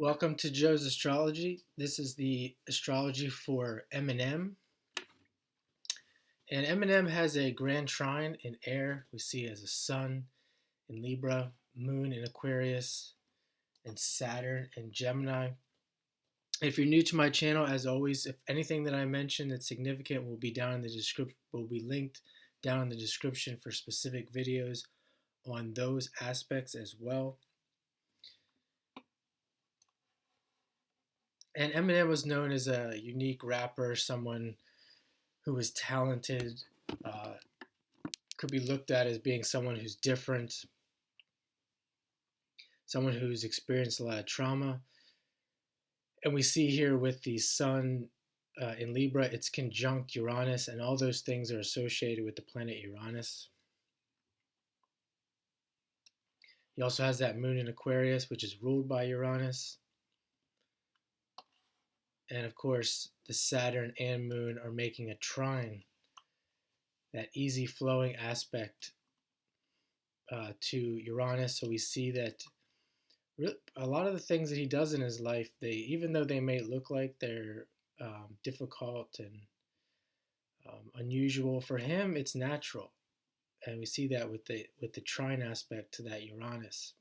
Welcome to Joe's Astrology. This is the astrology for Eminem. And Eminem has a grand trine in air. We see it as a sun in Libra, moon in Aquarius, and Saturn in Gemini. If you're new to my channel, as always, if anything that I mention that's significant will be down in the description, will be linked down in the description for specific videos on those aspects as well. And Eminem was known as a unique rapper, someone who was talented, uh, could be looked at as being someone who's different, someone who's experienced a lot of trauma. And we see here with the sun in Libra, it's conjunct Uranus, and all those things are associated with the planet Uranus. He also has that moon in Aquarius, which is ruled by Uranus. And of course, the Saturn and moon are making a trine, that easy flowing aspect to Uranus. So we see that a lot of the things that he does in his life, even though they may look like they're difficult and unusual, for him it's natural, and we see that with the trine aspect to that Uranus.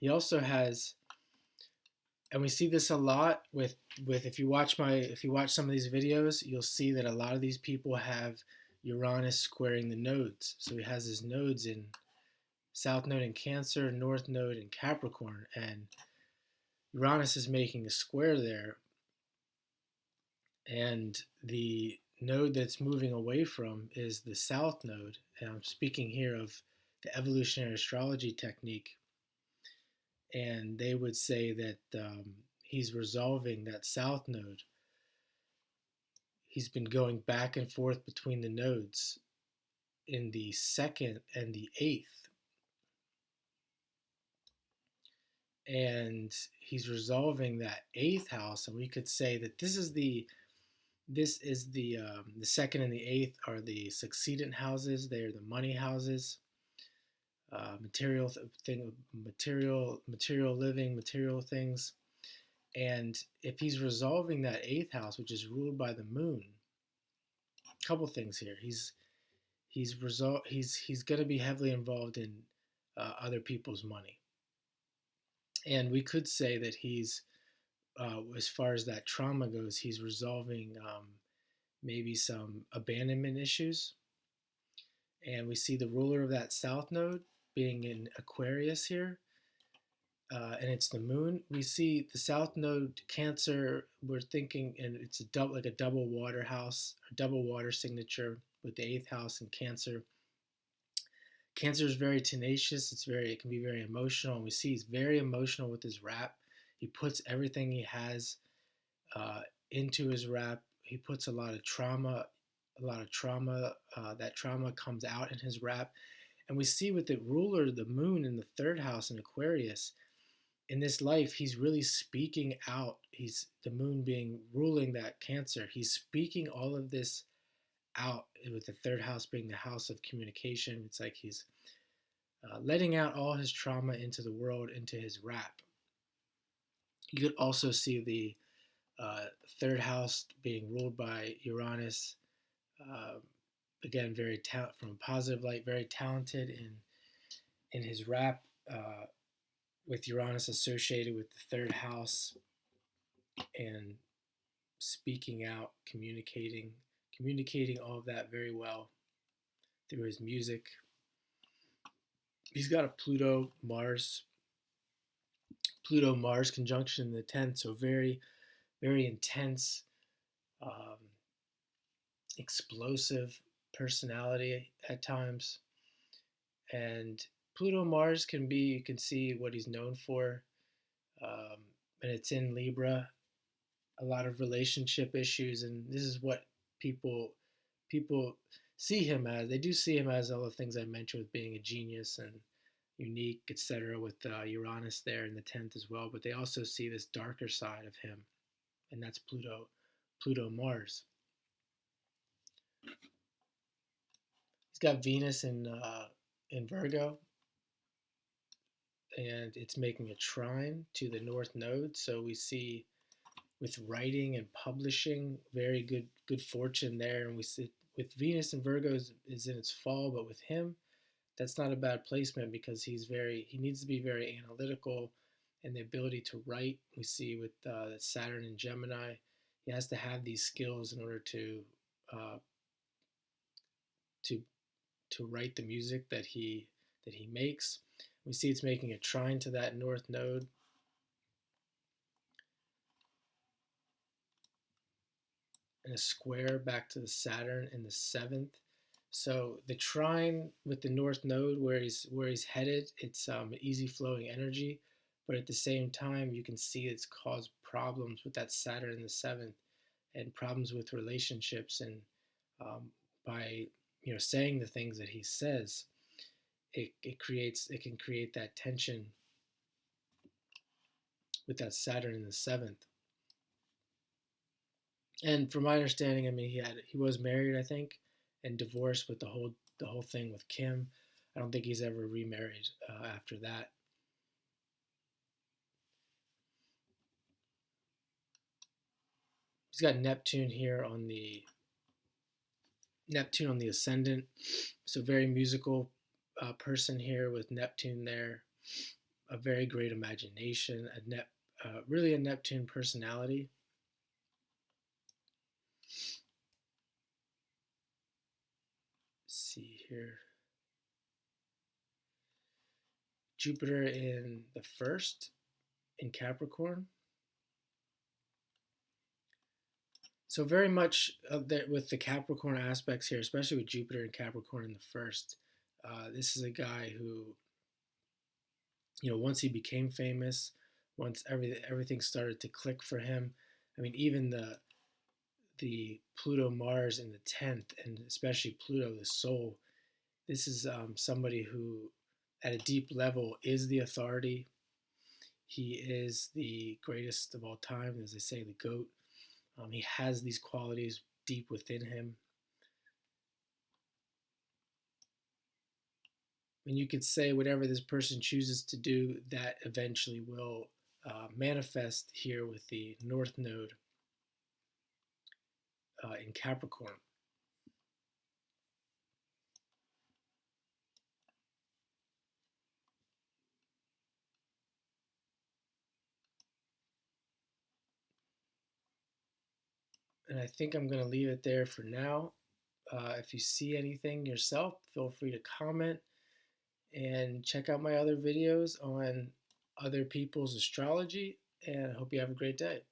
He also has, and we see this a lot with if you watch some of these videos, you'll see that a lot of these people have Uranus squaring the nodes. So he has his nodes in South Node in Cancer, North Node in Capricorn, and Uranus is making a square there. And the node that's moving away from is the South Node. And I'm speaking here of the evolutionary astrology technique. And they would say that he's resolving that South Node. He's been going back and forth between the nodes in the second and the eighth. And he's resolving that eighth house, and we could say that this is the second and the eighth are the succedent houses. They're the money houses, material living, material things. And if he's resolving that eighth house, which is ruled by the moon, a couple things here. He's going to be heavily involved in other people's money. And we could say that he's, as far as that trauma goes, he's resolving maybe some abandonment issues. And we see the ruler of that South Node being in Aquarius here, and it's the moon. We see the South Node Cancer. We're thinking, and it's like a double water house, a double water signature with the eighth house in Cancer. Cancer is very tenacious. It can be very emotional. And we see he's very emotional with his rap. He puts everything he has into his rap. He puts a lot of trauma. That trauma comes out in his rap. And we see with the ruler, the moon in the third house in Aquarius, in this life, he's really speaking out. He's the moon being ruling that Cancer. He's speaking all of this out, with the third house being the house of communication. It's like he's letting out all his trauma into the world, into his rap. You could also see the third house being ruled by Uranus. Again, from a positive light, very talented in his rap, with Uranus associated with the third house, and speaking out, communicating all of that very well through his music. He's got a Pluto-Mars conjunction in the 10th, so very, very intense, explosive personality at times. And Pluto-Mars you can see what he's known for, and it's in Libra. A lot of relationship issues, and this is what people see him as. They do see him as all the things I mentioned, with being a genius and unique, etc., with Uranus there in the 10th as well. But they also see this darker side of him, and that's Pluto-Mars. He's got Venus in Virgo, and it's making a trine to the north node. So we see with writing and publishing, very good fortune there. And we see with Venus and Virgo is in its fall, but with him, that's not a bad placement because he needs to be very analytical, and the ability to write. We see with Saturn and Gemini, he has to have these skills in order uh, to to write the music that he makes. We see it's making a trine to that north node and a square back to the Saturn in the seventh. So the trine with the north node where he's headed, it's easy flowing energy, but at the same time you can see it's caused problems with that Saturn in the seventh and problems with relationships and by saying the things that he says, it can create that tension with that Saturn in the seventh. And from my understanding, I mean, he was married, I think, and divorced with the whole thing with Kim. I don't think he's ever remarried after that. He's got Neptune on the ascendant, so very musical person here with Neptune there. A very great imagination, really a Neptune personality. Let's see here. Jupiter in the first in Capricorn. So very much with the Capricorn aspects here, especially with Jupiter and Capricorn in the first. This is a guy who, once he became famous, once everything started to click for him. I mean, even the Pluto Mars in the 10th, and especially Pluto, the soul. This is somebody who, at a deep level, is the authority. He is the greatest of all time, as they say, the GOAT. He has these qualities deep within him. And you could say whatever this person chooses to do, that eventually will manifest here with the North Node in Capricorn. And I think I'm going to leave it there for now. If you see anything yourself, feel free to comment and check out my other videos on other people's astrology. And I hope you have a great day.